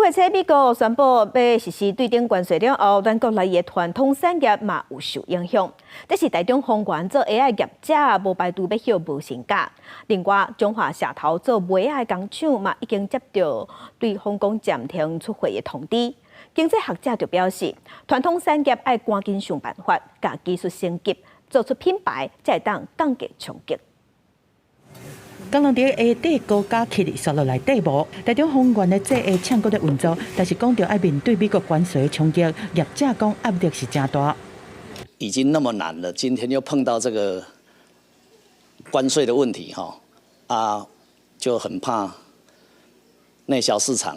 月初，美国宣布要实施对顶关税了后，咱国内的传统产业嘛有受影响。但是台中丰原做 AI 业者无排除要休无薪假。另外，中华社头做鞋仔的工厂嘛已经接到对香港暂停出货的通知。经济学者就表示，传统产业要赶紧想办法，甲技术升级，做出品牌，才会当降低冲击。工人伫下底高价起哩，刷落来底无。台中丰原的这下厂搁在运作，但是讲到要面对美国关税的冲击，业者讲压力是真大。已经那么难了，今天又碰到这个关税的问题就很怕内销市场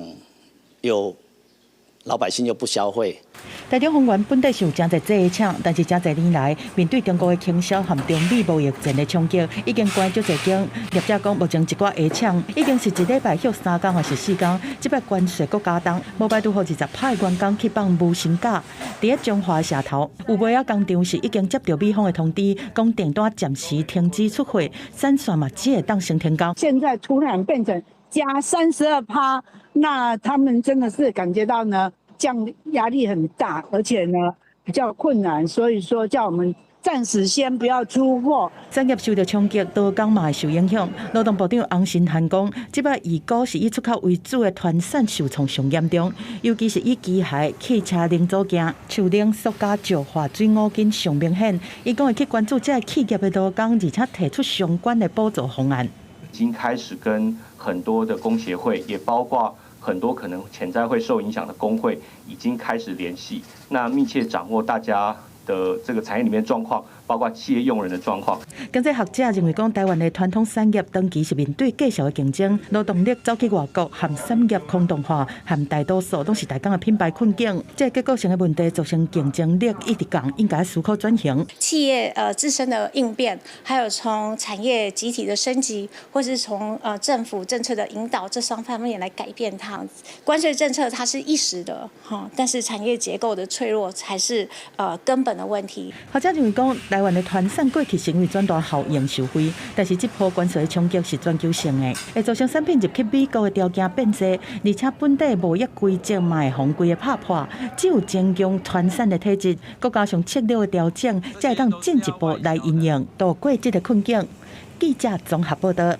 老百姓又不消费。台中丰原本地是有真侪这下厂，但是真侪年来面对中国的倾销和中美贸易战的冲击，已经关足侪间。业者讲，目前一寡下厂已经是一礼拜休3天或是4天，即摆关税搁加重，无排除互20派员工去放无薪假。伫咧中华社头，有鞋仔工厂是已经接到美方的通知，讲订单暂时停止出货，产线嘛只会当升天工。现在突然变成加32%，那他们真的是感觉到呢，这样压力很大，而且呢比较困难，所以说叫我们暂时先不要出货。产业受到冲击，多工嘛会受影响。劳动部长洪新涵讲，即摆二股是以出口为主的团产受创上严重，尤其是以机械、汽车零组件、树冷、塑胶、石化、水五金上明显。伊讲会去关注这企业的劳工，而且提出相关的补助方案。已经开始跟很多的工协会，也包括很多可能潜在会受影响的工会，已经开始联系，那密切掌握大家的这个产业里面状况，包括企业用人的状况。经济学者认为，讲台湾的传统产业长期是面对继续的竞争，劳动力走去外国，和产业空洞化，和大多数都是台港的品牌困境。这结构性的问题造成竞争力一直降，应该思考转型。企业自身的应变，还有从产业集体的升级，或是从政府政策的引导这双方面来改变它。关税政策它是一时的但是产业结构的脆弱才是根本的问题。学者认为讲，台湾的团产过去成为转大效应受惠，但是这波关税的冲击是全球性的，会造成产品入去美国的条件变多，而且本地贸易规则嘛会防规的拍破，只有增强团产的体质，再加上策略的调整，才会当进一步来应用度过这个困境。记者综合报道。